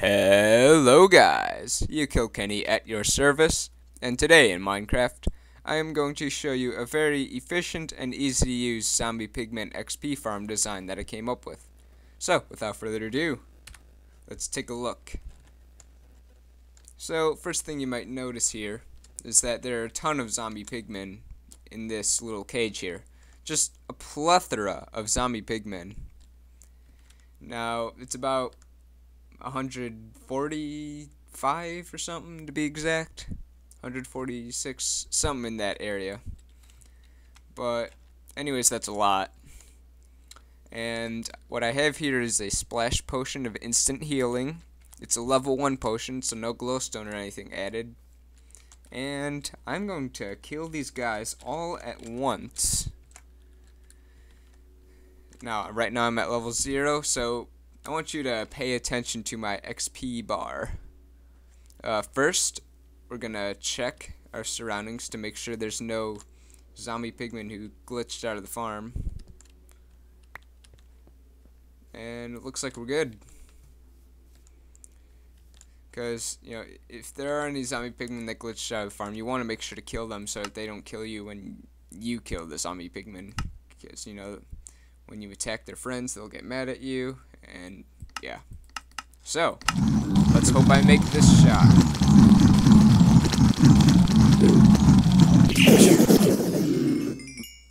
Hello guys, Kenny at your service, and today in Minecraft, I am going to show you a very efficient and easy to use zombie pigment XP farm design that I came up with. So, without further ado, let's take a look. So, first thing you might notice here is that there are a ton of zombie pigmen in this little cage here. Just a plethora of zombie pigmen. Now, it's about 145 or something to be exact. 146, something in that area. But anyways, that's a lot. And what I have here is a splash potion of instant healing. It's a level 1 potion, so no glowstone or anything added. And I'm going to kill these guys all at once. Now, right now I'm at level 0, so I want you to pay attention to my XP bar. First, we're gonna check our surroundings to make sure there's no zombie pigmen who glitched out of the farm. And it looks like we're good. Because, you know, if there are any zombie pigmen that glitched out of the farm, you want to make sure to kill them so that they don't kill you when you kill the zombie pigmen. Because, you know, when you attack their friends, they'll get mad at you, and yeah. So, let's hope I make this shot.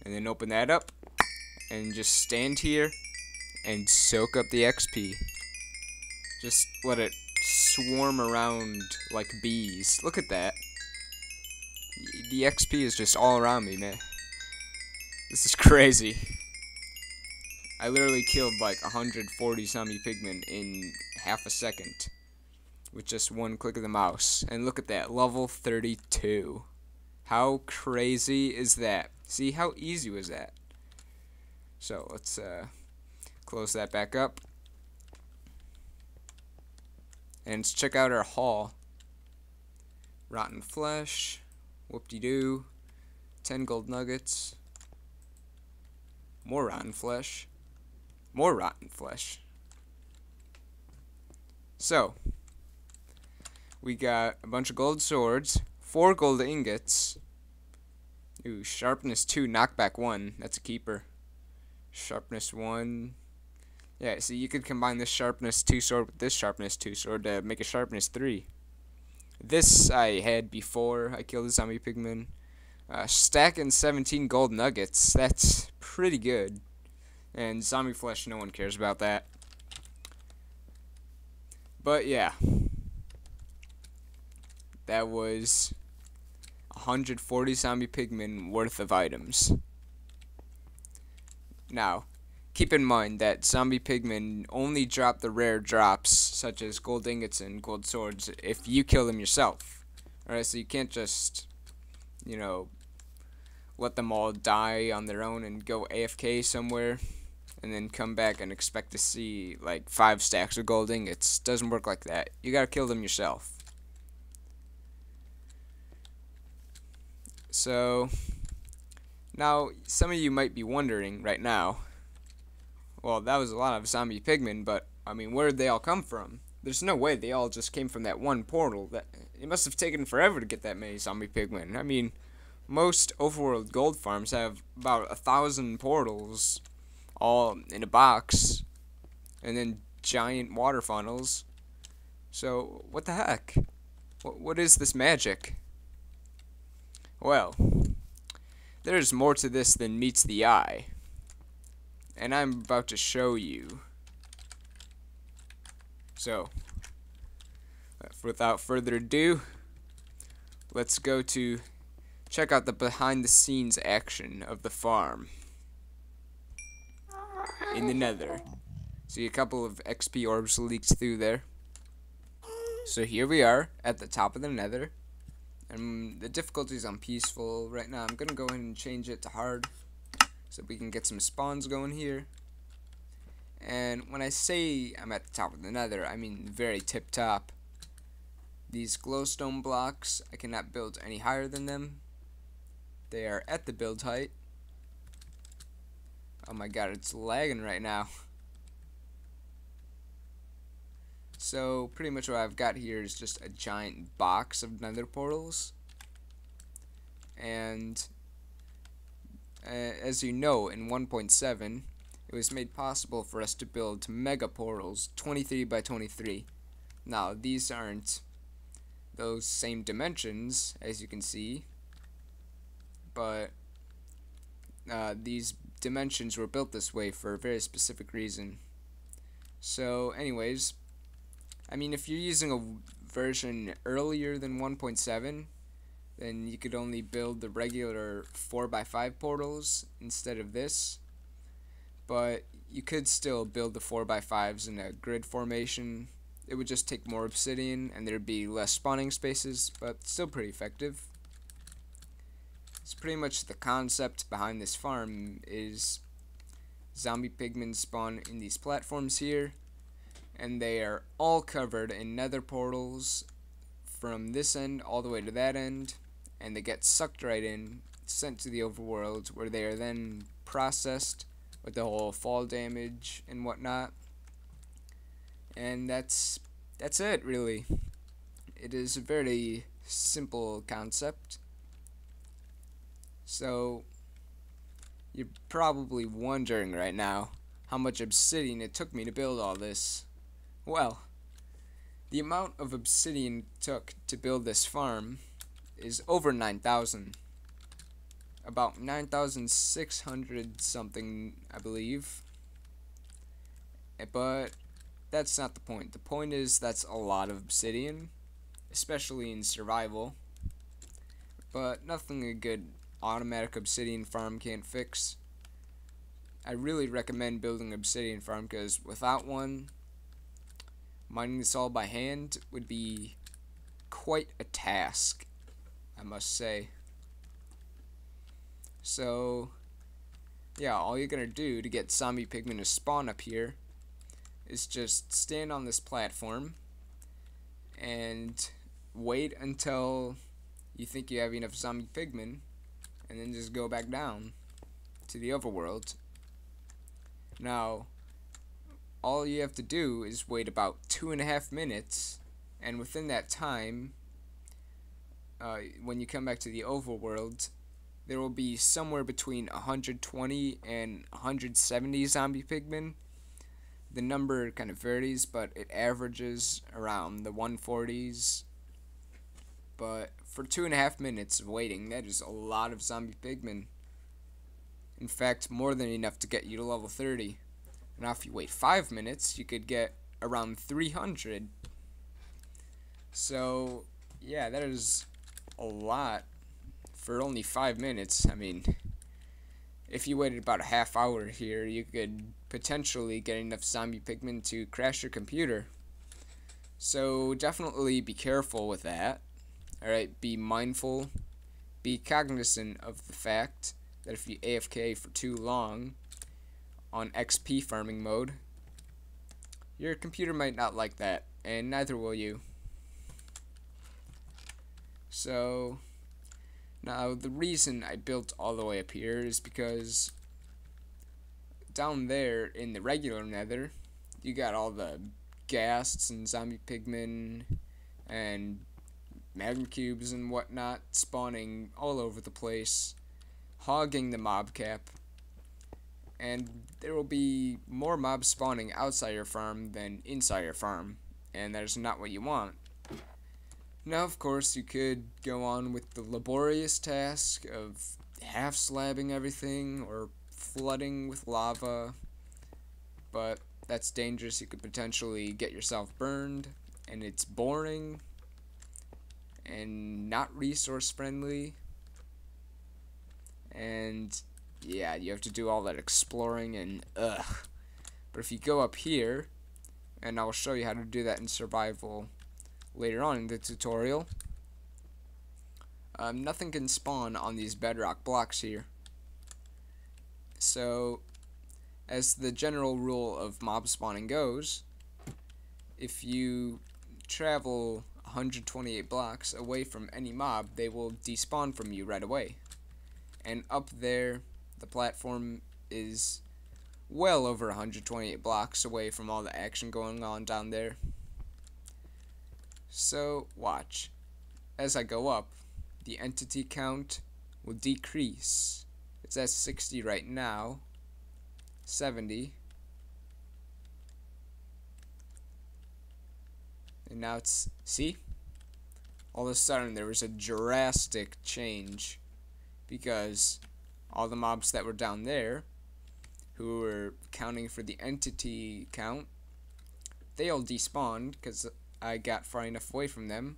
And then open that up, and just stand here, and soak up the XP. Just let it swarm around like bees. Look at that. The XP is just all around me, man. This is crazy. I literally killed like 140 zombie pigmen in half a second with just one click of the mouse. And look at that, level 32. How crazy is that? See, how easy was that? So let's close that back up. And let's check out our haul. Rotten flesh, whoop-de-doo, 10 gold nuggets, more rotten flesh. More rotten flesh. So, we got a bunch of gold swords, 4 gold ingots. Ooh, sharpness 2, knockback 1. That's a keeper. Sharpness 1. Yeah, see, you could combine this sharpness 2 sword with this sharpness 2 sword to make a sharpness 3. This I had before I killed the zombie pigmen. Stacking 17 gold nuggets. That's pretty good. And zombie flesh, no one cares about that. But yeah. That was 140 zombie pigmen worth of items. Now, keep in mind that zombie pigmen only drop the rare drops, such as gold ingots and gold swords, if you kill them yourself. Alright, so you can't just, you know, let them all die on their own and go AFK somewhere and then come back and expect to see like 5 stacks of gold ingots. Doesn't work like that. You gotta kill them yourself. So now some of you might be wondering right now, well, that was a lot of zombie pigmen, but I mean, where did they all come from? There's no way they all just came from that one portal. That it must have taken forever to get that many zombie pigmen. I mean, most overworld gold farms have about 1,000 portals all in a box, and then giant water funnels. So what the heck? What is this magic? Well, there's more to this than meets the eye, and I'm about to show you. So, without further ado, let's go to check out the behind the scenes action of the farm in the nether. See a couple of XP orbs leaked through there. So here we are at the top of the nether. And the difficulty is on peaceful right now. I'm going to go ahead and change it to hard so we can get some spawns going here. And when I say I'm at the top of the nether, I mean very tip top. These glowstone blocks, I cannot build any higher than them. They are at the build height. Oh my god, it's lagging right now. So pretty much what I've got here is just a giant box of nether portals, and as you know, in 1.7 it was made possible for us to build mega portals 23 by 23. Now these aren't those same dimensions as you can see, but these dimensions were built this way for a very specific reason. So anyways, I mean, if you're using a version earlier than 1.7, then you could only build the regular 4x5 portals instead of this, but you could still build the 4x5s in a grid formation. It would just take more obsidian and there'd be less spawning spaces, but still pretty effective. It's pretty much the concept behind this farm is zombie pigmen spawn in these platforms here, and they are all covered in nether portals from this end all the way to that end, and they get sucked right in, sent to the overworld, where they are then processed with the whole fall damage and whatnot. And that's it, really. It is a very simple concept. So you're probably wondering right now how much obsidian it took me to build all this. Well, the amount of obsidian it took to build this farm is over 9,000. About 9,600 something, I believe. But that's not the point. The point is that's a lot of obsidian, especially in survival. But nothing a good automatic obsidian farm can't fix. I really recommend building an obsidian farm because without one, mining this all by hand would be quite a task, I must say. So yeah, all you're gonna do to get zombie pigmen to spawn up here is just stand on this platform and wait until you think you have enough zombie pigmen, and then just go back down to the overworld. Now, all you have to do is wait about 2.5 minutes, and within that time, when you come back to the overworld, there will be somewhere between 120 and 170 zombie pigmen. The number kind of varies, but it averages around the 140s. But for 2.5 minutes of waiting, that is a lot of zombie pigmen. In fact, more than enough to get you to level 30. Now if you wait 5 minutes, you could get around 300. So yeah, that is a lot for only 5 minutes. I mean, if you waited about a half hour here, you could potentially get enough zombie pigmen to crash your computer. So definitely be careful with that. Alright, be mindful, be cognizant of the fact that if you AFK for too long on XP farming mode, your computer might not like that, and neither will you. So now the reason I built all the way up here is because down there in the regular nether, you got all the ghasts and zombie pigmen and magma cubes and whatnot spawning all over the place, hogging the mob cap, and there will be more mobs spawning outside your farm than inside your farm, and that is not what you want. Now of course you could go on with the laborious task of half slabbing everything or flooding with lava, but that's dangerous. You could potentially get yourself burned, and it's boring and not resource friendly, and yeah, you have to do all that exploring and ugh. But if you go up here, and I'll show you how to do that in survival later on in the tutorial, nothing can spawn on these bedrock blocks here. So as the general rule of mob spawning goes, if you travel 128 blocks away from any mob, they will despawn from you right away. And up there, the platform is well over 128 blocks away from all the action going on down there. So watch. As I go up, the entity count will decrease. It's at 60 right now, 70, and now it's, see? All of a sudden there was a drastic change because all the mobs that were down there who were counting for the entity count, they all despawned because I got far enough away from them.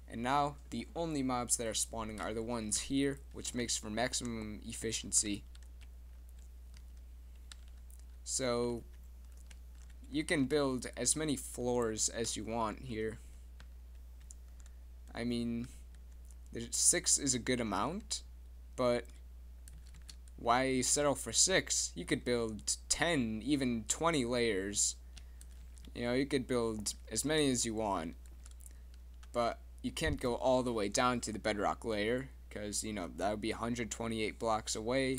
And now the only mobs that are spawning are the ones here, which makes for maximum efficiency. So you can build as many floors as you want here. I mean, 6 is a good amount, but why settle for 6? You could build 10, even 20 layers. You know, you could build as many as you want, but you can't go all the way down to the bedrock layer, because, you know, that would be 128 blocks away,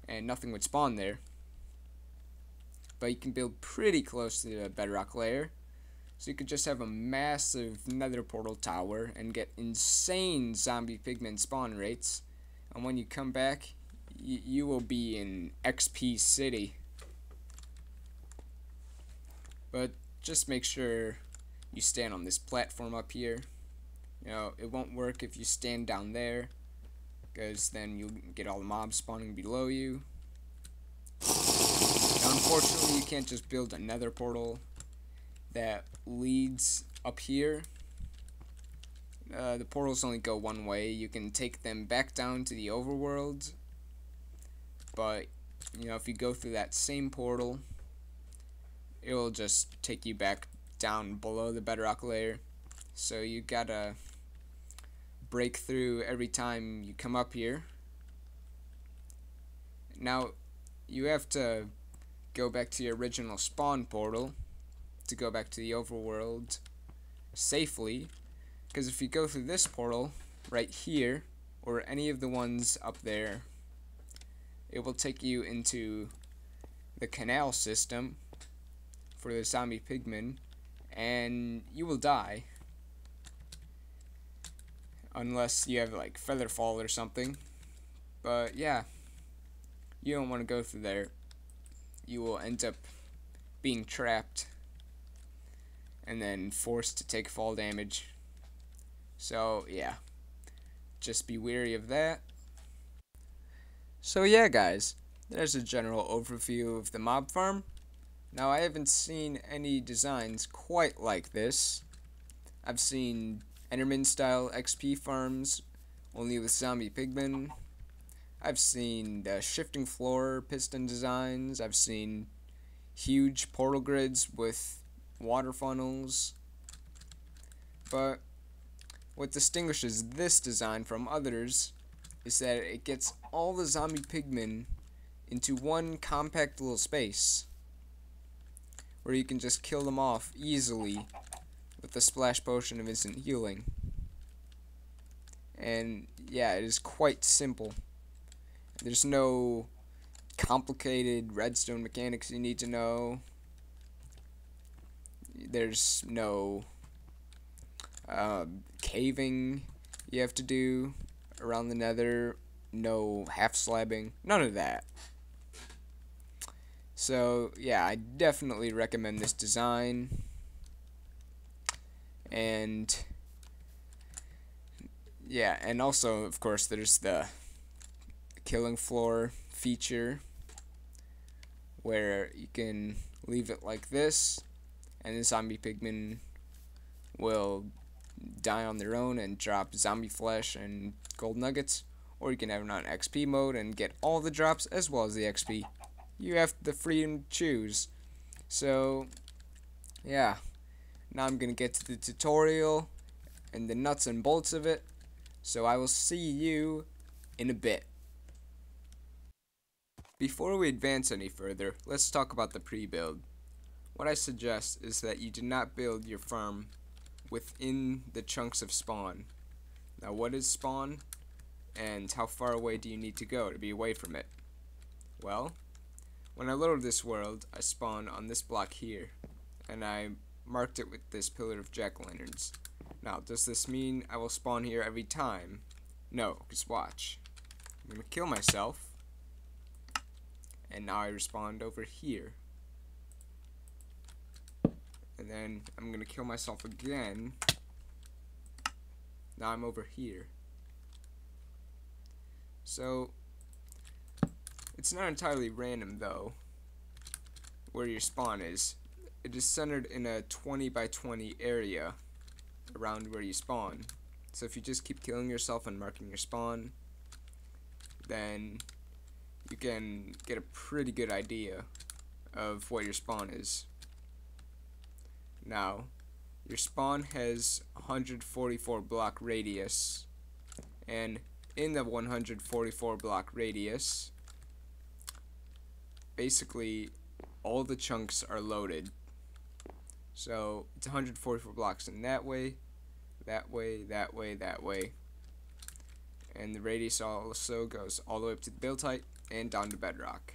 and nothing would spawn there. But you can build pretty close to the bedrock layer, so you could just have a massive nether portal tower and get insane zombie pigman spawn rates, and when you come back, you will be in XP City. But just make sure you stand on this platform up here. You know, it won't work if you stand down there, because then you'll get all the mobs spawning below you. Now, unfortunately, you can't just build a nether portal that leads up here. The portals only go one way. You can take them back down to the overworld, but, you know, if you go through that same portal, it will just take you back down below the bedrock layer. So you gotta break through every time you come up here. Now, you have to go back to your original spawn portal to go back to the overworld safely, because if you go through this portal right here, or any of the ones up there, it will take you into the canal system for the zombie pigmen, and you will die unless you have like feather fall or something. But yeah, you don't want to go through there. You will end up being trapped and then forced to take fall damage. So yeah, just be wary of that. So yeah, guys, there's a general overview of the mob farm. Now, I haven't seen any designs quite like this. I've seen Enderman style XP farms only with zombie pigmen. I've seen the shifting floor piston designs. I've seen huge portal grids with water funnels. But what distinguishes this design from others is that it gets all the zombie pigmen into one compact little space, where you can just kill them off easily with the splash potion of instant healing. And yeah, it is quite simple. There's no complicated redstone mechanics you need to know. There's no caving you have to do around the nether. No half slabbing. None of that. So yeah, I definitely recommend this design. And yeah, and also of course there's the killing floor feature where you can leave it like this and the zombie pigmen will die on their own and drop zombie flesh and gold nuggets, or you can have it on XP mode and get all the drops as well as the XP. You have the freedom to choose. So yeah, now I'm gonna get to the tutorial and the nuts and bolts of it, so I will see you in a bit. Before we advance any further, let's talk about the pre-build. What I suggest is that you do not build your farm within the chunks of spawn. Now, what is spawn, and how far away do you need to go to be away from it? Well, when I loaded this world, I spawned on this block here, and I marked it with this pillar of jack-o'-lanterns. Now, does this mean I will spawn here every time? No, because watch. I'm going to kill myself, and now I respawned over here. And then I'm going to kill myself again. Now I'm over here. So, it's not entirely random though, where your spawn is. It is centered in a 20 by 20 area around where you spawn. So if you just keep killing yourself and marking your spawn, then you can get a pretty good idea of what your spawn is. Now, your spawn has 144 block radius, and in the 144 block radius, basically all the chunks are loaded. So it's 144 blocks in that way, that way, that way, that way. And the radius also goes all the way up to the build height and down to bedrock.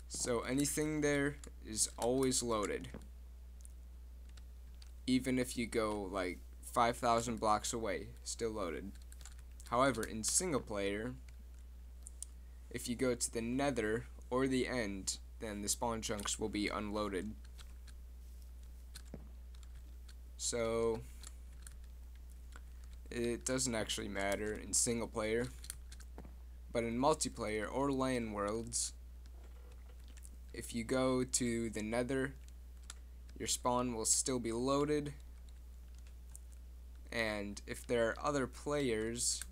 So anything there is always loaded. Even if you go like 5,000 blocks away, still loaded. However, in single player, if you go to the nether or the end, then the spawn chunks will be unloaded. So it doesn't actually matter in single player, but in multiplayer or LAN worlds, if you go to the nether, your spawn will still be loaded, and if there are other players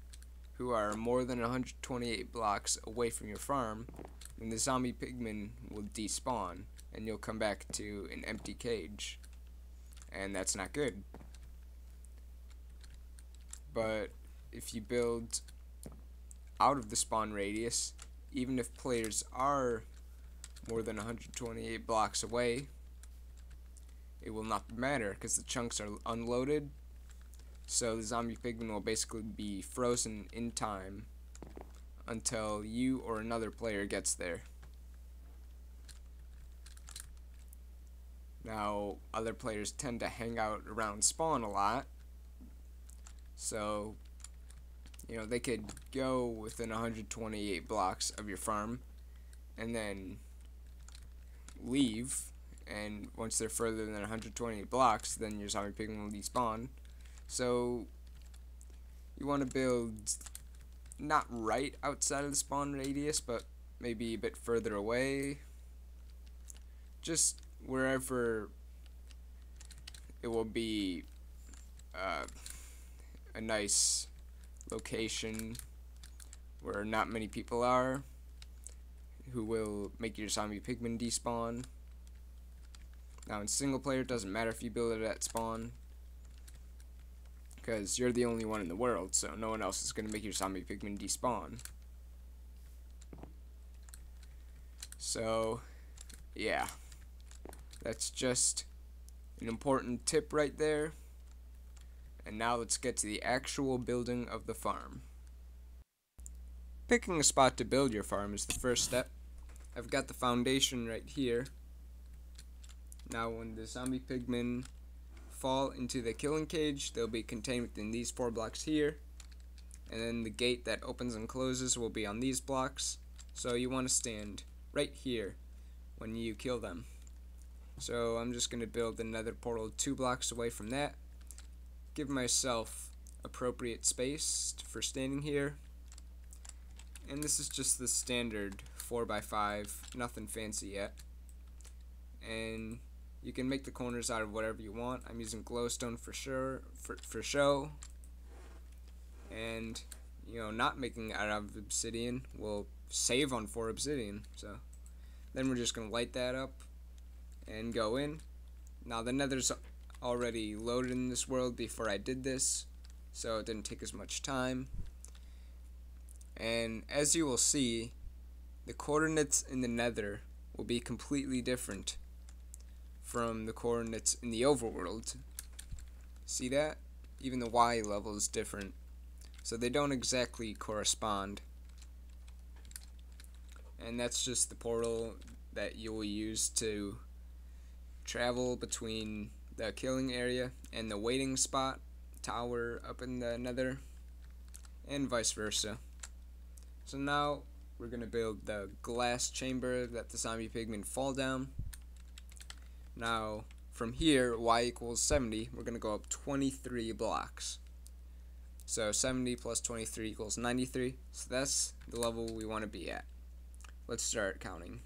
who are more than 128 blocks away from your farm, then the zombie pigman will despawn and you'll come back to an empty cage, and that's not good. But if you build out of the spawn radius, even if players are more than 128 blocks away, it will not matter because the chunks are unloaded. So the zombie pigman will basically be frozen in time until you or another player gets there. Now, other players tend to hang out around spawn a lot, so you know they could go within 128 blocks of your farm and then leave, and once they're further than 128 blocks, then your zombie pigman will despawn. So you want to build not right outside of the spawn radius, but maybe a bit further away, just wherever it will be a nice location where not many people are, who will make your zombie pigman despawn. Now in single player, it doesn't matter if you build it at spawn, because you're the only one in the world, so no one else is going to make your zombie pigman despawn. So, yeah. That's just an important tip right there. And now let's get to the actual building of the farm. Picking a spot to build your farm is the first step. I've got the foundation right here. Now when the zombie pigmen fall into the killing cage, they'll be contained within these 4 blocks here, and then the gate that opens and closes will be on these blocks, so you want to stand right here when you kill them. So I'm just going to build the nether portal 2 blocks away from that, give myself appropriate space for standing here, and this is just the standard 4x5, nothing fancy yet, and you can make the corners out of whatever you want. I'm using glowstone for show, and you know, not making it out of obsidian will save on 4 obsidian. So then we're just gonna light that up and go in. Now the nether's already loaded in this world before I did this, so it didn't take as much time. And as you will see, the coordinates in the nether will be completely different from the coordinates in the overworld. See that? Even the Y level is different, so they don't exactly correspond. And that's just the portal that you will use to travel between the killing area and the waiting spot tower up in the nether, and vice versa. So now we're going to build the glass chamber that the zombie pigmen fall down. Now from here, y equals 70, we're going to go up 23 blocks. So 70 plus 23 equals 93. So that's the level we want to be at. Let's start counting.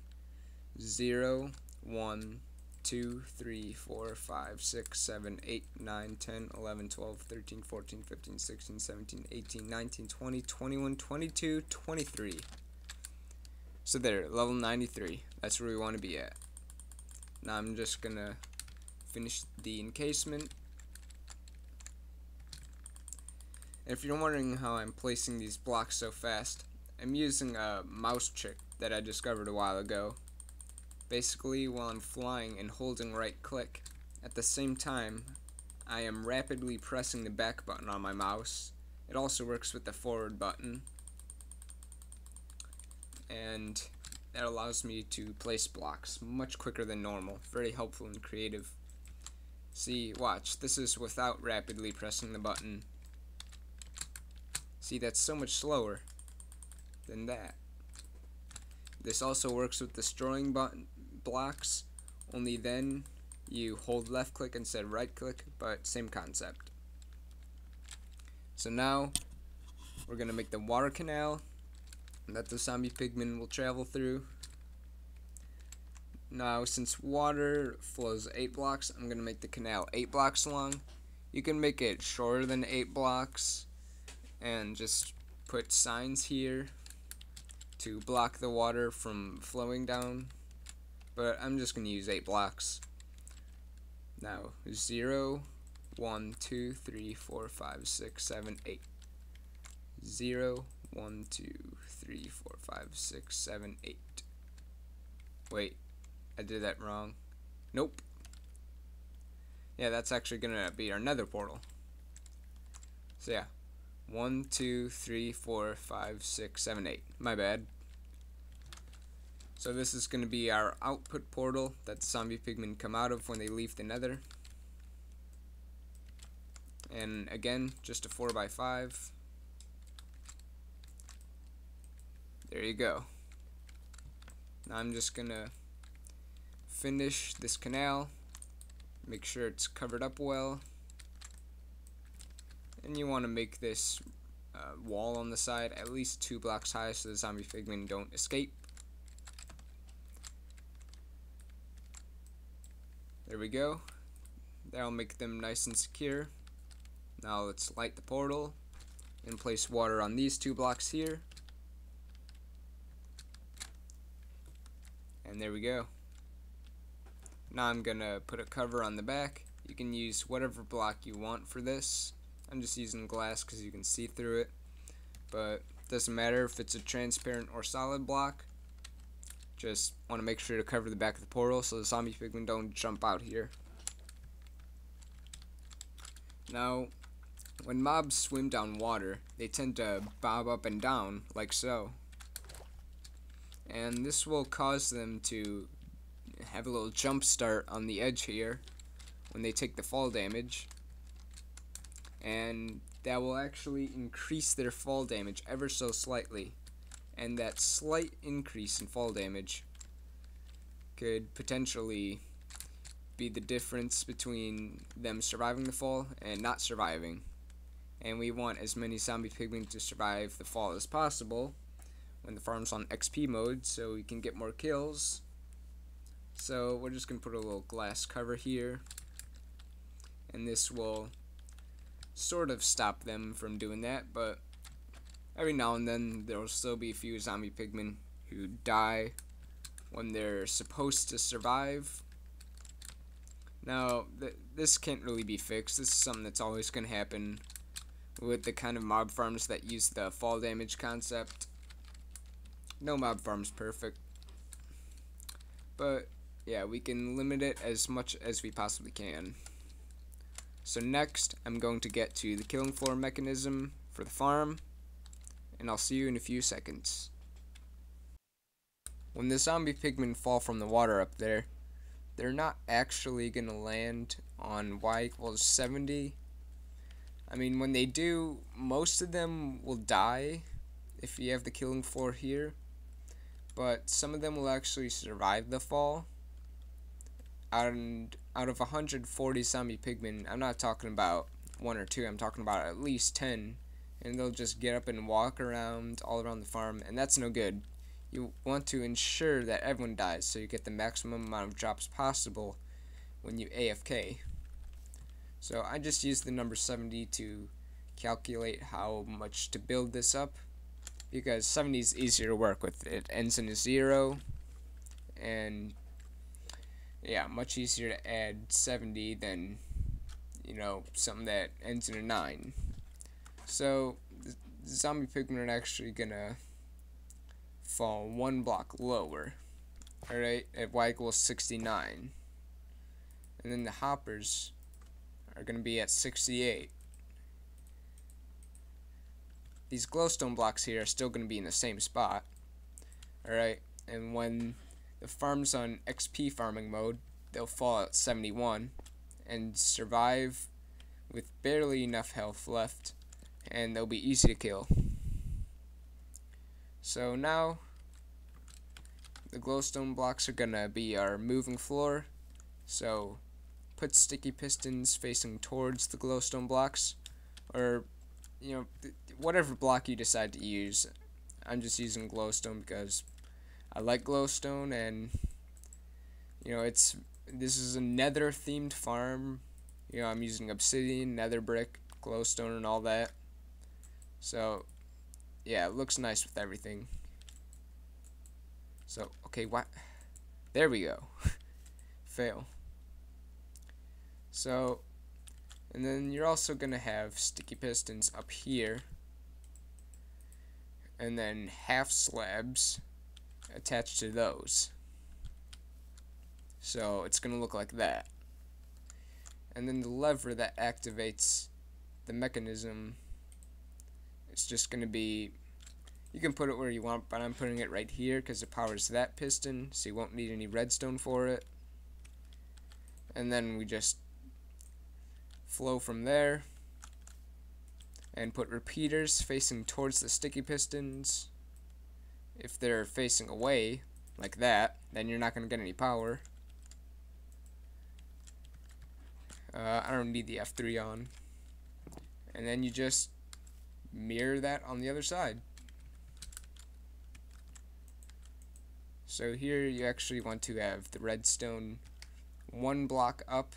0, 1, 2, 3, 4, 5, 6, 7, 8, 9, 10, 11, 12, 13, 14, 15, 16, 17, 18, 19, 20, 21, 22, 23. So there, level 93. That's where we want to be at. Now I'm just going to finish the encasement. And if you're wondering how I'm placing these blocks so fast, I'm using a mouse trick that I discovered a while ago. Basically, while I'm flying and holding right click, at the same time, I am rapidly pressing the back button on my mouse. It also works with the forward button, and that allows me to place blocks much quicker than normal. Very helpful and creative. See, watch, this is without rapidly pressing the button. See, that's so much slower than that. This also works with destroying blocks, only then you hold left click instead of right click, but same concept. So now we're going to make the water canal that the zombie pigmen will travel through. Now since water flows 8 blocks, I'm going to make the canal 8 blocks long. You can make it shorter than 8 blocks and just put signs here to block the water from flowing down, but I'm just going to use 8 blocks. Now 0, 1, 2, 3, 4, 5, 6, 7, 8. 0, 1, 2, 3, 4, 5, 6, 7, 8. Wait, I did that wrong. Nope. Yeah, that's actually going to be our nether portal. So yeah. 1, 2, 3, 4, 5, 6, 7, 8. My bad. So this is going to be our output portal that the zombie pigmen come out of when they leave the nether. And again, just a 4x5. There you go. Now I'm just going to finish this canal. Make sure it's covered up well. And you want to make this wall on the side at least 2 blocks high so the zombie pigmen don't escape. There we go. That'll make them nice and secure. Now let's light the portal and place water on these 2 blocks here. And there we go. Now I'm gonna put a cover on the back. You can use whatever block you want for this. I'm just using glass because you can see through it, but it doesn't matter if it's a transparent or solid block. Just want to make sure to cover the back of the portal so the zombie pigmen don't jump out here. Now, when mobs swim down water, they tend to bob up and down like so, and this will cause them to have a little jump start on the edge here when they take the fall damage. And that will actually increase their fall damage ever so slightly, and that slight increase in fall damage could potentially be the difference between them surviving the fall and not surviving. And we want as many zombie pigmen to survive the fall as possible when the farm's on XP mode so we can get more kills. So we're just going to put a little glass cover here, and this will sort of stop them from doing that, but every now and then there will still be a few zombie pigmen who die when they're supposed to survive. Now, this can't really be fixed. This is something that's always going to happen with the kind of mob farms that use the fall damage concept. No mob farm's perfect, but yeah, we can limit it as much as we possibly can. So next, I'm going to get to the killing floor mechanism for the farm, and I'll see you in a few seconds. When the zombie pigmen fall from the water up there, they're not actually gonna land on y equals 70. I mean, when they do, most of them will die if you have the killing floor here, but some of them will actually survive the fall. And out of 140 zombie pigmen, I'm not talking about one or two, I'm talking about at least 10, and they'll just get up and walk around all around the farm, and that's no good. You want to ensure that everyone dies so you get the maximum amount of drops possible when you AFK. So I just used the number 70 to calculate how much to build this up, because 70 is easier to work with. It ends in a 0, and yeah, much easier to add 70 than, you know, something that ends in a 9. So the zombie pigmen are actually gonna fall one block lower, alright, at y equals 69. And then the hoppers are gonna be at 68. These glowstone blocks here are still gonna be in the same spot, alright, and when the farm's on XP farming mode, they'll fall at 71 and survive with barely enough health left, and they'll be easy to kill. So now the glowstone blocks are gonna be our moving floor, so put sticky pistons facing towards the glowstone blocks, or you know, whatever block you decide to use. I'm just using glowstone because I like glowstone, and you know, this is a nether themed farm. You know, I'm using obsidian, nether brick, glowstone, and all that. So yeah, it looks nice with everything. So okay, what? There we go. Fail. So, and then you're also gonna have sticky pistons up here, and then half slabs attached to those. So it's gonna look like that. And then the lever that activates the mechanism, it's just gonna be, you can put it where you want, but I'm putting it right here because it powers that piston, so you won't need any redstone for it. And then we just flow from there and put repeaters facing towards the sticky pistons. If they're facing away like that, then you're not going to get any power. I don't need the F3 on. And then you just mirror that on the other side. So here you actually want to have the redstone one block up,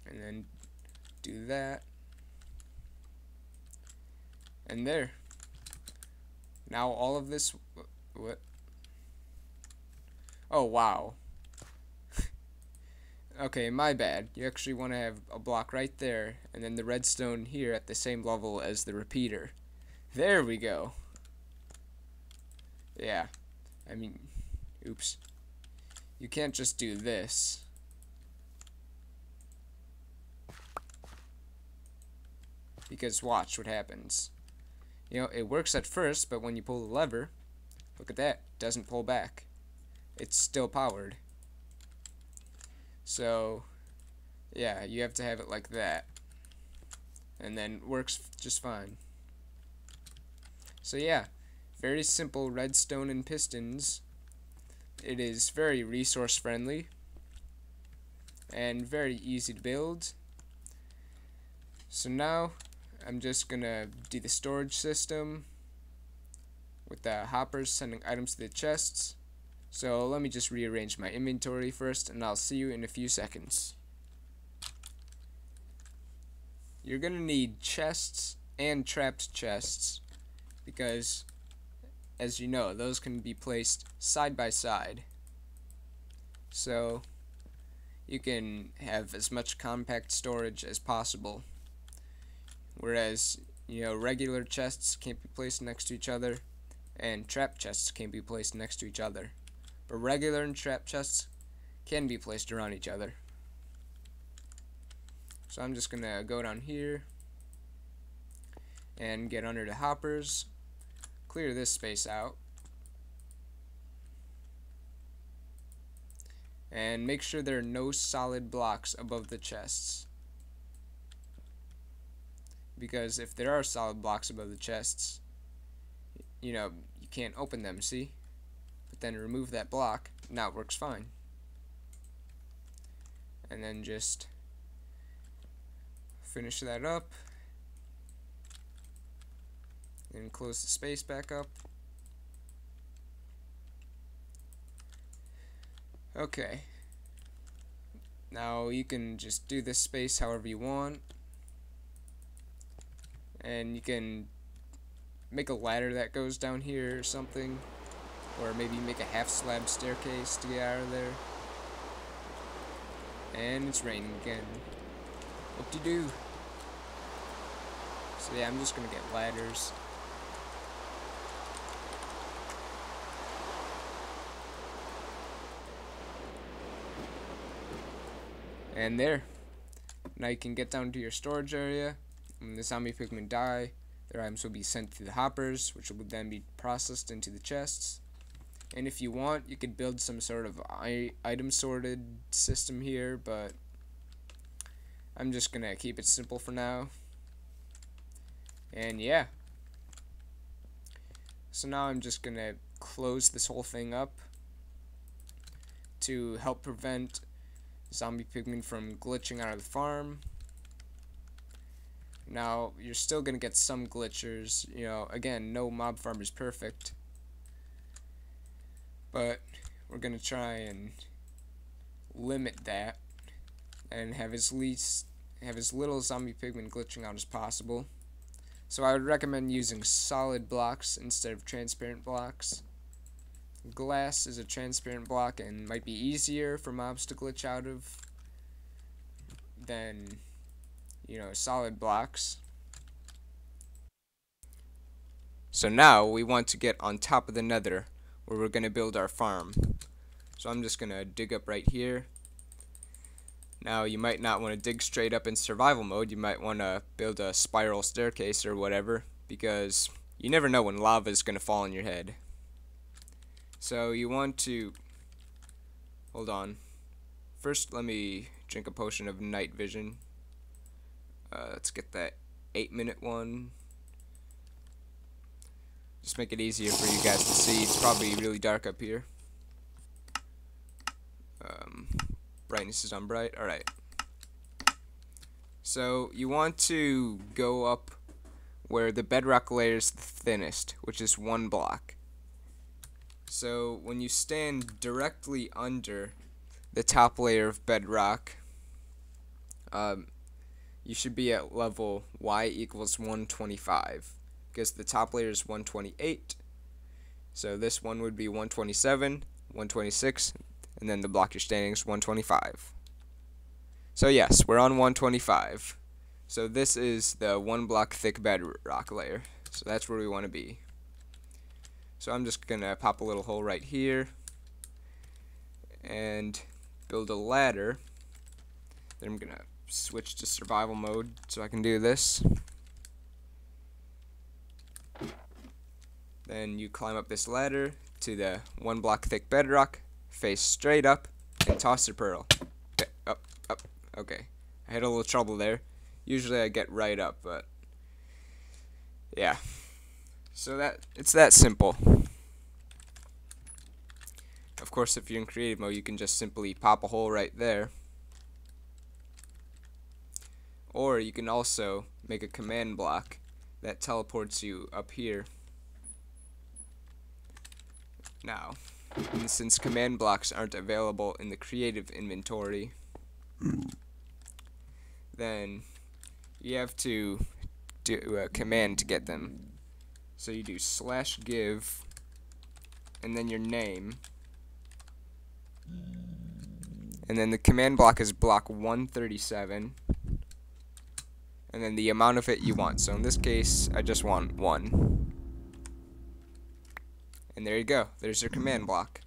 and then do that, and there. Now all of this, what? Oh wow. Okay, my bad. You actually want to have a block right there, and then the redstone here at the same level as the repeater. There we go. Yeah, I mean, oops. You can't just do this. Because watch what happens. You know, it works at first, but when you pull the lever, look at that, it doesn't pull back. It's still powered. So, yeah, you have to have it like that. And then it works just fine. So yeah, very simple redstone and pistons. It is very resource friendly and very easy to build. So now I'm just gonna do the storage system with the hoppers sending items to the chests. So let me just rearrange my inventory first, and I'll see you in a few seconds. You're gonna need chests and trapped chests, because as you know, those can be placed side by side. So you can have as much compact storage as possible. Whereas, you know, regular chests can't be placed next to each other, and trap chests can't be placed next to each other. But regular and trap chests can be placed around each other. So I'm just gonna go down here and get under the hoppers, clear this space out, And make sure there are no solid blocks above the chests. Because if there are solid blocks above the chests, you know, you can't open them, see? But then remove that block, now it works fine. And then just finish that up. And close the space back up. Okay. Now you can just do this space however you want. And you can make a ladder that goes down here or something. Or maybe make a half slab staircase to get out of there. And it's raining again. Whoop-de-doo. So yeah, I'm just gonna get ladders. And there. Now you can get down to your storage area. When the zombie pigmen die, their items will be sent to the hoppers, which will then be processed into the chests. And if you want, you could build some sort of item sorted system here, but I'm just gonna keep it simple for now. And yeah. So now I'm just gonna close this whole thing up to help prevent zombie pigmen from glitching out of the farm. Now, you're still gonna get some glitchers, you know, again, no mob farm is perfect. But we're gonna try and limit that and have as little zombie pigmen glitching out as possible. So I would recommend using solid blocks instead of transparent blocks. Glass is a transparent block and might be easier for mobs to glitch out of than, you know, solid blocks. So now we want to get on top of the nether where we're going to build our farm. So I'm just going to dig up right here. Now you might not want to dig straight up in survival mode. You might want to build a spiral staircase or whatever, because you never know when lava is going to fall on your head. So you want to, hold on, first let me drink a potion of night vision. Let's get that 8-minute one. Just make it easier for you guys to see. It's probably really dark up here. Brightness is on bright. Alright. So you want to go up where the bedrock layer is the thinnest, which is 1 block. So when you stand directly under the top layer of bedrock, you should be at level y equals 125, because the top layer is 128. So this one would be 127, 126, and then the block you're standing is 125. So yes, we're on 125. So this is the 1 block thick bedrock layer. So that's where we want to be. So I'm just gonna pop a little hole right here and build a ladder. Then I'm gonna switch to survival mode so I can do this. Then you climb up this ladder to the 1 block thick bedrock, face straight up, and toss your pearl. Okay, up. Okay, I had a little trouble there. Usually I get right up, but yeah. So it's that simple. Of course, if you're in creative mode, you can just simply pop a hole right there. Or you can also make a command block that teleports you up here. Now, and since command blocks aren't available in the creative inventory, then you have to do a command to get them. So you do /give and then your name, and then the command block is block 137, and then the amount of it you want. So in this case, I just want 1. And there you go. There's your command block.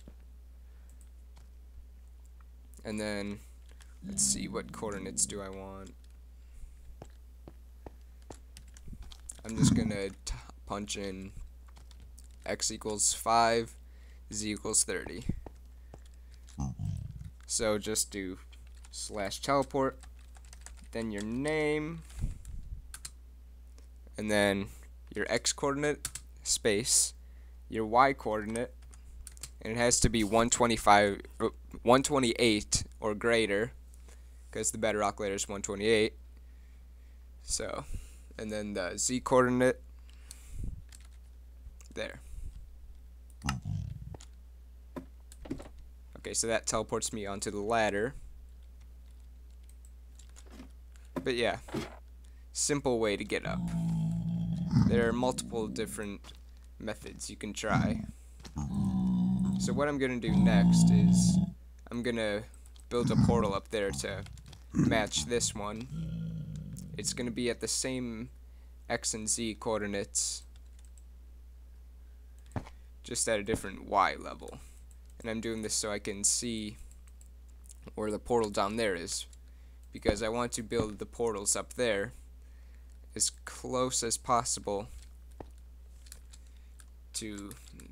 And then, let's see, what coordinates do I want? I'm just going to punch in x equals 5, z equals 30. So just do /teleport, then your name, and then your x coordinate, space, your y coordinate, and it has to be 128 or greater, because the bedrock layer is 128. So, and then the z coordinate there. Okay, so that teleports me onto the ladder. But yeah, simple way to get up. There are multiple different methods you can try. So what I'm going to do next is I'm going to build a portal up there to match this one. It's going to be at the same x and z coordinates, just at a different y level. And I'm doing this so I can see where the portal down there is, because I want to build the portals up there as close as possible to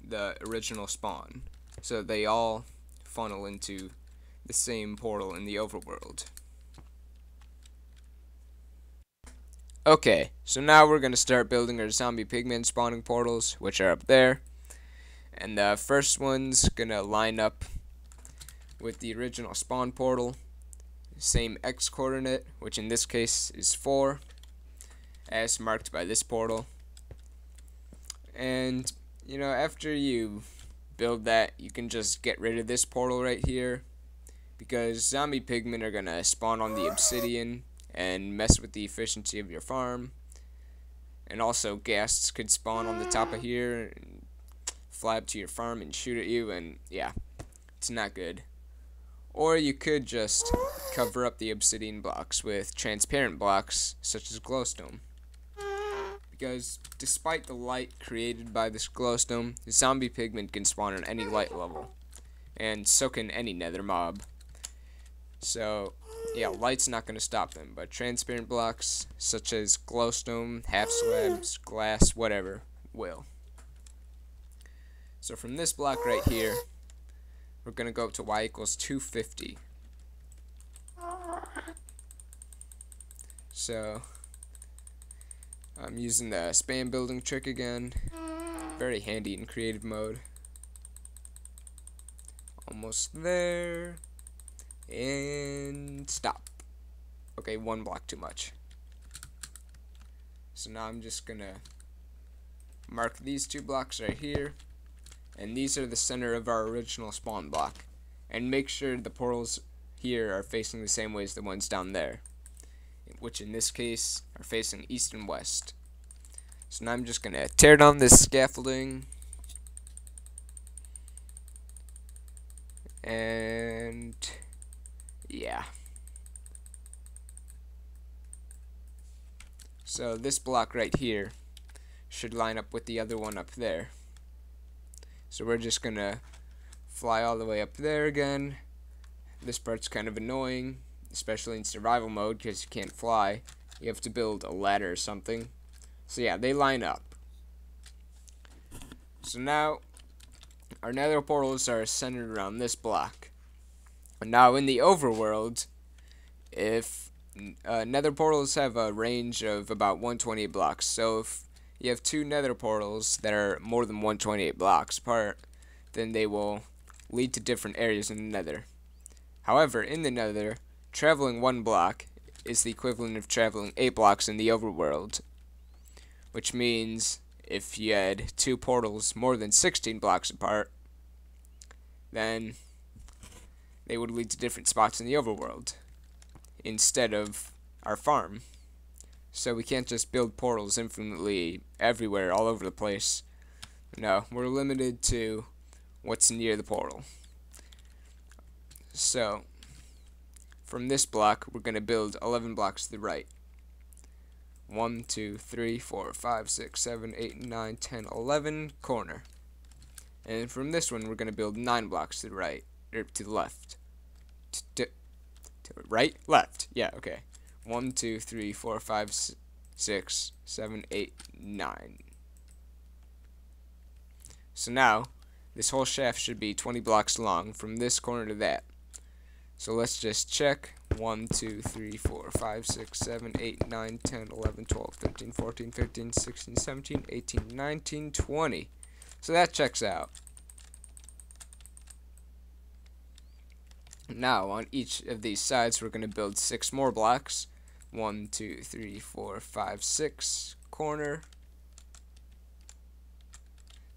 the original spawn, so they all funnel into the same portal in the overworld. Okay, so now we're going to start building our zombie pigman spawning portals, which are up there. And the first one's going to line up with the original spawn portal, same x coordinate, which in this case is 4, as marked by this portal. And, you know, after you build that, you can just get rid of this portal right here, because zombie pigmen are going to spawn on the obsidian and mess with the efficiency of your farm. And also ghasts could spawn on the top of here and fly up to your farm and shoot at you, and yeah, it's not good. Or you could just cover up the obsidian blocks with transparent blocks such as glowstone, because despite the light created by this glowstone, zombie pigmen can spawn on any light level, and so can any nether mob. So yeah, light's not going to stop them, but transparent blocks such as glowstone, half slabs, glass, whatever, will. So from this block right here, we're going to go up to y equals 250. So I'm using the spam building trick again. Very handy in creative mode. Almost there. And stop. Okay, one block too much. So now I'm just going to mark these 2 blocks right here. And these are the center of our original spawn block. And make sure the portals here are facing the same way as the ones down there, which in this case are facing east and west. So now I'm just going to tear down this scaffolding. And yeah. So this block right here should line up with the other one up there. So we're just gonna fly all the way up there again. This part's kind of annoying, especially in survival mode, because you can't fly. You have to build a ladder or something. So yeah, they line up. So now our nether portals are centered around this block. And now in the overworld, if nether portals have a range of about 128 blocks, so if you have 2 nether portals that are more than 128 blocks apart, then they will lead to different areas in the nether. However, in the nether, traveling 1 block is the equivalent of traveling 8 blocks in the overworld, which means if you had 2 portals more than 16 blocks apart, then they would lead to different spots in the overworld instead of our farm. So we can't just build portals infinitely everywhere, all over the place. No, we're limited to what's near the portal. So from this block, we're going to build 11 blocks to the right. 1, 2, 3, 4, 5, 6, 7, 8, 9, 10, 11 corner. And from this one, we're going to build 9 blocks to the right, or to the left. To right? Left. Yeah, okay. 1, 2, 3, 4, 5, 6, 7, 8, 9. So now, this whole shaft should be 20 blocks long from this corner to that. So let's just check. 1, 2, 3, 4, 5, 6, 7, 8, 9, 10, 11, 12, 13, 14, 15, 16, 17, 18, 19, 20. So that checks out. Now on each of these sides we're going to build 6 more blocks. 1, 2, 3, 4, 5, 6 corner.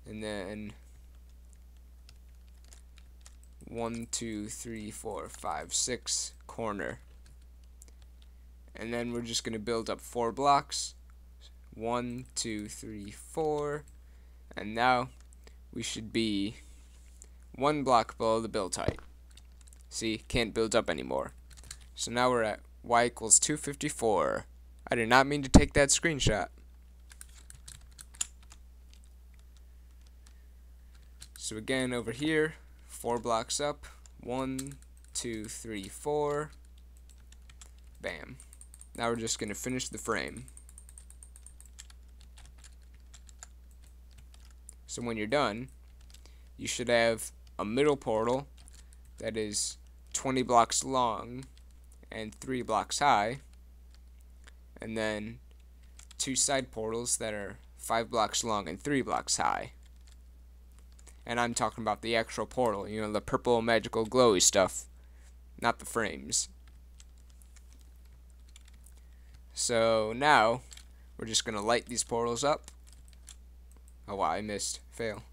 And then 1, 2, 3, 4, 5, 6 corner. And then we're just going to build up 4 blocks. 1, 2, 3, 4. And now we should be 1 block below the build height. See, can't build up anymore. So now we're at y equals 254. I did not mean to take that screenshot. So again, over here, 4 blocks up. 1, 2, 3, 4. Bam. Now we're just going to finish the frame. So when you're done, you should have a middle portal that is 20 blocks long and 3 blocks high, and then 2 side portals that are 5 blocks long and 3 blocks high. And I'm talking about the actual portal, you know, the purple magical glowy stuff, not the frames. So now we're just gonna light these portals up. Oh wow, I missed. Fail.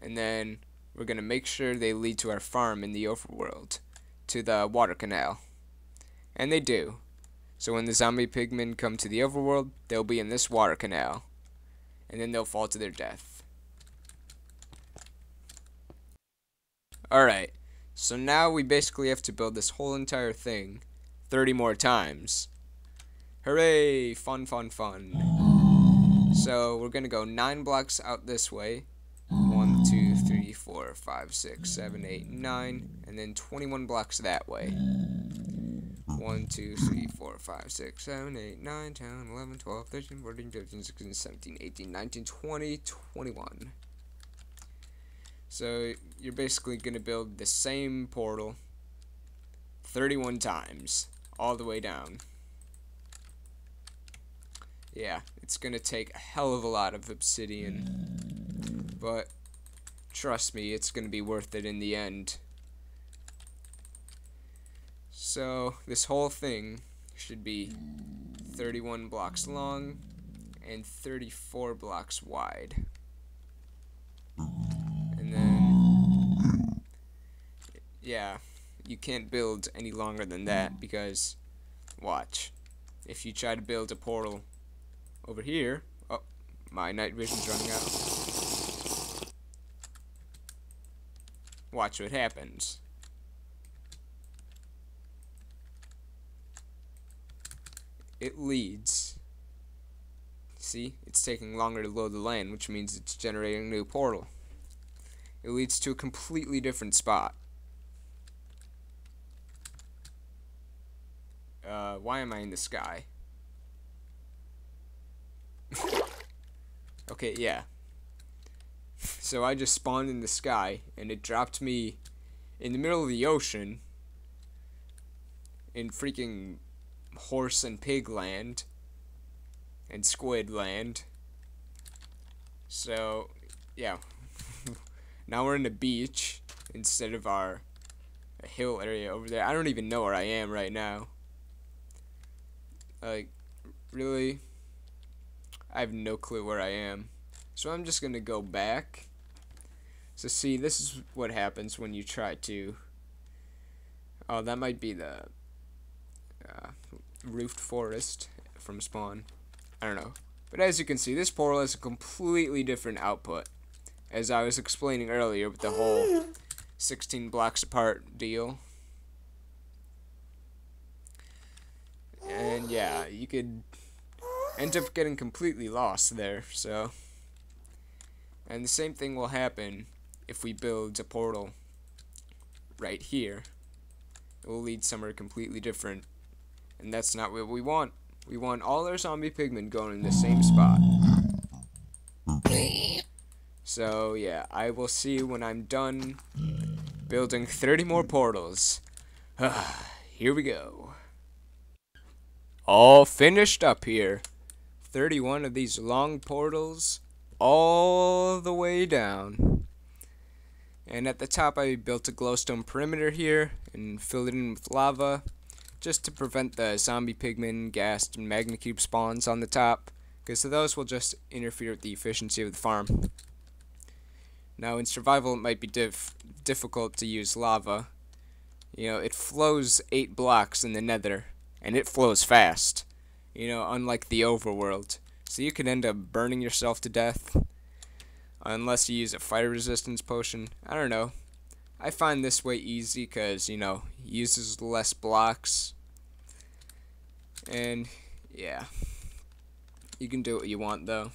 And then we're gonna make sure they lead to our farm in the overworld, to the water canal. And they do. So when the zombie pigmen come to the overworld, they'll be in this water canal. And then they'll fall to their death. Alright, so now we basically have to build this whole entire thing 30 more times. Hooray! Fun, fun, fun. So we're gonna go 9 blocks out this way. 1, 2, 3, 4, 5, 6, 7, 8, 9. And then 21 blocks that way. 1, 2, 3, 4, 5, 6, 7, 8, 9, 10, 11, 12, 13, 14, 15, 16, 17, 18, 19, 20, 21. So you're basically going to build the same portal 31 times, all the way down. Yeah, it's going to take a hell of a lot of obsidian, but trust me, it's going to be worth it in the end. So this whole thing should be 31 blocks long and 34 blocks wide. And then, yeah, you can't build any longer than that because, watch, if you try to build a portal over here, oh, my night vision's running out. Watch what happens. It leads. See, it's taking longer to load the land, which means it's generating a new portal. It leads to a completely different spot. Why am I in the sky? Okay, yeah. So I just spawned in the sky, and it dropped me in the middle of the ocean in freaking horse and pig land and squid land. So yeah, now we're in the beach instead of our hill area over there. I don't even know where I am right now. Like, really, I have no clue where I am. So I'm just gonna go back. So see, this is what happens when you try to, oh, that might be the roofed forest from spawn. I don't know. But as you can see, this portal has a completely different output, as I was explaining earlier with the whole 16 blocks apart deal. And yeah, you could end up getting completely lost there. So, and the same thing will happen if we build a portal right here. It will lead somewhere completely different. And that's not what we want. We want all our zombie pigmen going in the same spot. So yeah, I will see you when I'm done Building 30 more portals. Here we go. All finished up here. 31 of these long portals all the way down. And at the top I built a glowstone perimeter here and filled it in with lava just to prevent the zombie pigman, ghast, and magma cube spawns on the top, because those will just interfere with the efficiency of the farm. Now in survival it might be difficult to use lava. You know, it flows 8 blocks in the nether, and it flows fast. You know, unlike the overworld. So you could end up burning yourself to death unless you use a fire resistance potion. I don't know. I find this way easy because, you know, it uses less blocks. And, yeah. You can do what you want, though.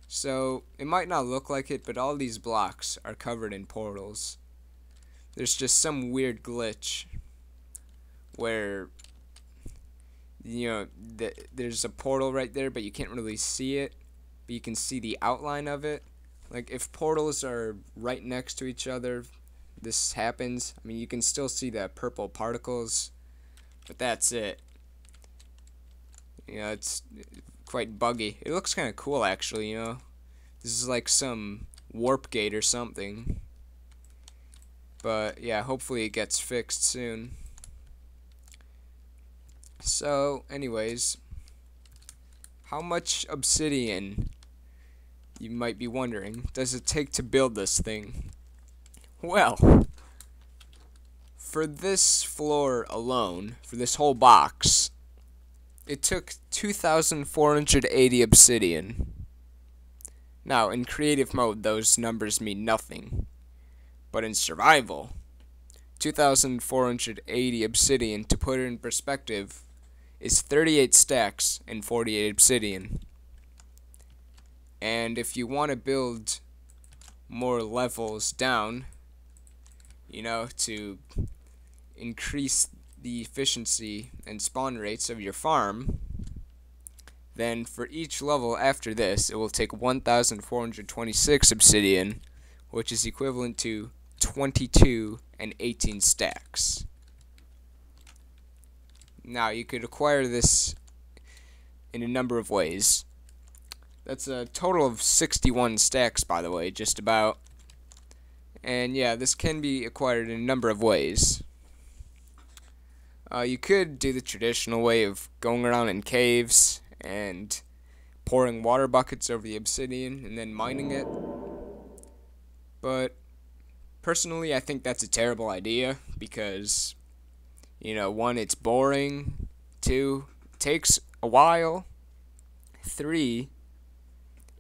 So, it might not look like it, but all these blocks are covered in portals. There's just some weird glitch where, you know, there's a portal right there, but you can't really see it. But you can see the outline of it. Like, if portals are right next to each other, this happens. I mean, you can still see the purple particles, but that's it. You know, it's quite buggy. It looks kind of cool, actually, you know. This is like some warp gate or something. But, yeah, hopefully it gets fixed soon. So, anyways, how much obsidian, you might be wondering, does it take to build this thing? Well, for this floor alone, for this whole box, it took 2,480 obsidian. Now, in creative mode, those numbers mean nothing. But in survival, 2,480 obsidian, to put it in perspective, is 38 stacks and 48 obsidian. And if you want to build more levels down, you know, to increase the efficiency and spawn rates of your farm, then for each level after this, it will take 1,426 obsidian, which is equivalent to 22 and 18 stacks. Now, you could acquire this in a number of ways. That's a total of 61 stacks, by the way, just about. And yeah, this can be acquired in a number of ways. You could do the traditional way of going around in caves and pouring water buckets over the obsidian and then mining it. But personally, I think that's a terrible idea because, you know, 1, it's boring. 2, it takes a while. 3,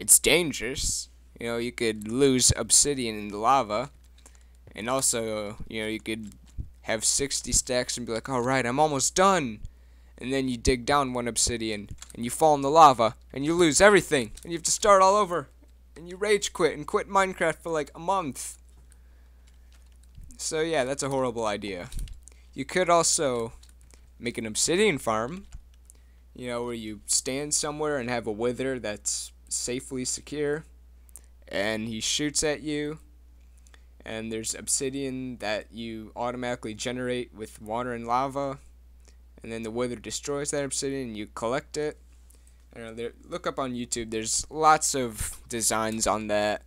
it's dangerous. You know, you could lose obsidian in the lava. And also, you know, you could have 60 stacks and be like, alright, I'm almost done. And then you dig down 1 obsidian and you fall in the lava and you lose everything. And you have to start all over. And you rage quit and quit Minecraft for like a month. So yeah, that's a horrible idea. You could also make an obsidian farm. You know, where you stand somewhere and have a wither that's safely secure. And he shoots at you. And there's obsidian that you automatically generate with water and lava. And then the wither destroys that obsidian and you collect it. I don't know, look up on YouTube. There's lots of designs on that.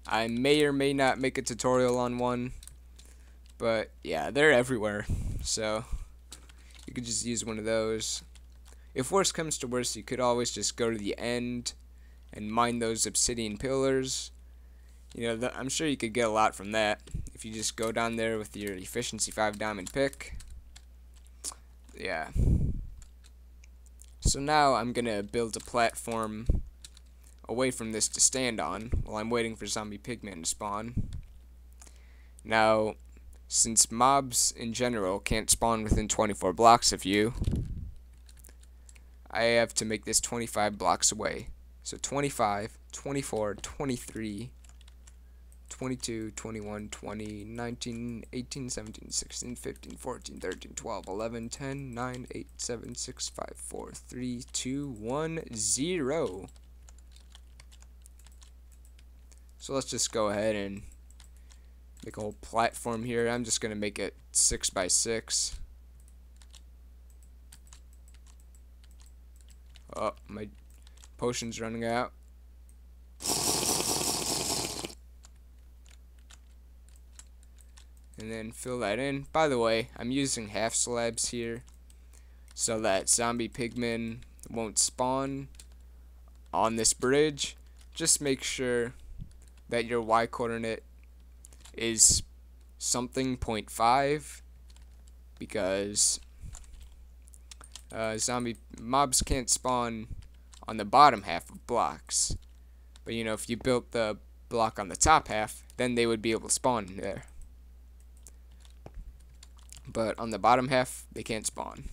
I may or may not make a tutorial on one. But yeah, they're everywhere. So you could just use one of those. If worse comes to worse, you could always just go to the end and mine those obsidian pillars. You know, I'm sure you could get a lot from that if you just go down there with your efficiency 5 diamond pick. Yeah. So now I'm gonna build a platform away from this to stand on while I'm waiting for zombie pigmen to spawn. Now, since mobs in general can't spawn within 24 blocks of you, I have to make this 25 blocks away. So 25, 24, 23, 22, 21, 20, 19, 18, 17, 16, 15, 14, 13, 12, 11, 10, 9, 8, 7, 6, 5, 4, 3, 2, 1, 0. So let's just go ahead and make a whole platform here. I'm just gonna make it 6 by 6. Oh, my potion's running out. And then fill that in. By the way, I'm using half slabs here so that zombie pigmen won't spawn on this bridge. Just make sure that your Y coordinate is something 0.5 because zombie mobs can't spawn on the bottom half of blocks. But you know, if you built the block on the top half, then they would be able to spawn there. But on the bottom half, they can't spawn.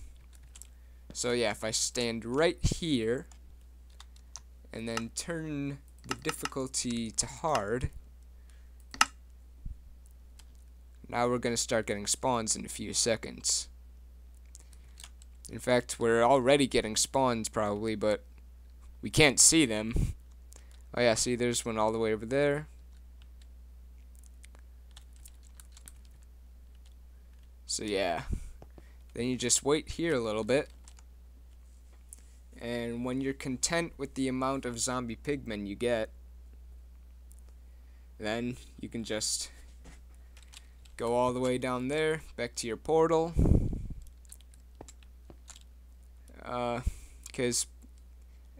So yeah, if I stand right here and then turn the difficulty to hard, now we're going to start getting spawns in a few seconds. In fact, we're already getting spawns probably, but we can't see them. Oh yeah, see, there's one all the way over there. So yeah, then you just wait here a little bit, and when you're content with the amount of zombie pigmen you get, then you can just go all the way down there, back to your portal, because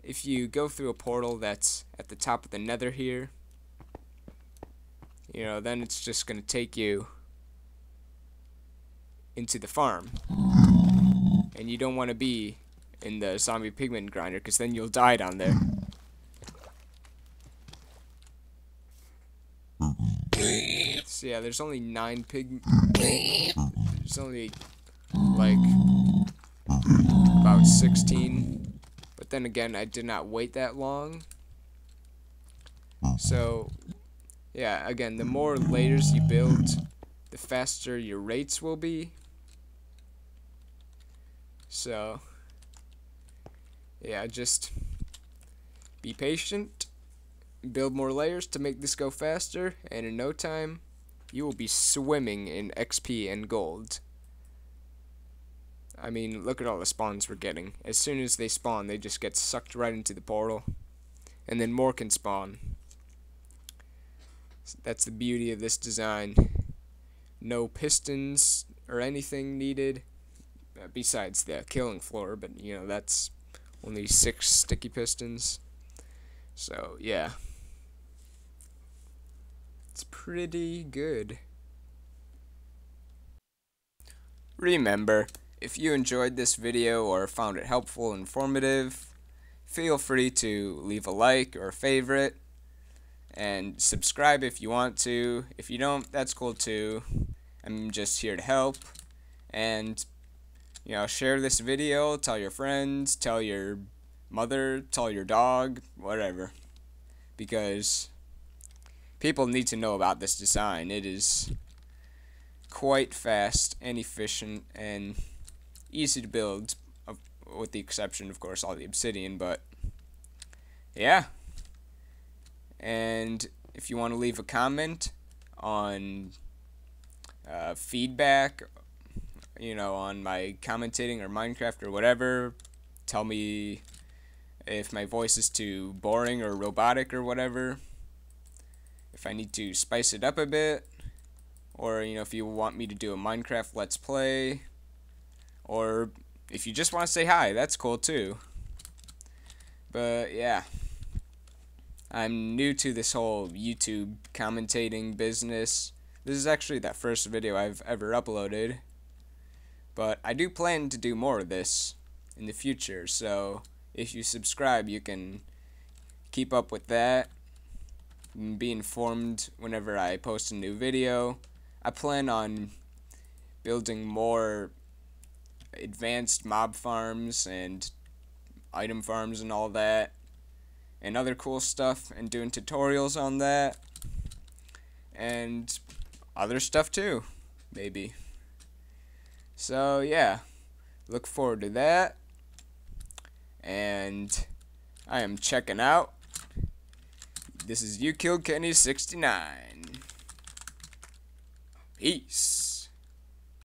if you go through a portal that's at the top of the nether here, you know, then it's just going to take you into the farm, and you don't want to be in the zombie pigman grinder because then you'll die down there. So yeah, there's only 9 there's only like about 16, but then again, I did not wait that long. So yeah, again, the more layers you build, the faster your rates will be. So yeah, just be patient, build more layers to make this go faster, and in no time you will be swimming in XP and gold. I mean, look at all the spawns we're getting. As soon as they spawn, they just get sucked right into the portal, and then more can spawn. That's the beauty of this design. No pistons or anything needed besides the killing floor, but you know, that's only 6 sticky pistons. So yeah, it's pretty good. Remember, if you enjoyed this video or found it helpful and informative, feel free to leave a like or a favorite, and subscribe if you want to. If you don't, that's cool too. I'm just here to help. And you know, share this video, tell your friends, tell your mother, tell your dog, whatever. Because people need to know about this design. It is quite fast and efficient and easy to build, with the exception, of course, all the obsidian, but yeah. And if you want to leave a comment on feedback, you know, on my commentating or Minecraft or whatever, tell me if my voice is too boring or robotic or whatever, if I need to spice it up a bit, or you know, if you want me to do a Minecraft Let's Play, or if you just want to say hi, that's cool too. But yeah, I'm new to this whole YouTube commentating business. This is actually that first video I've ever uploaded, but I do plan to do more of this in the future, so if you subscribe, you can keep up with that and be informed whenever I post a new video. I plan on building more advanced mob farms and item farms and all that, and other cool stuff, and doing tutorials on that, and other stuff too, maybe. So yeah, look forward to that, and I am checking out. This is You Killed Kenny 69. Peace.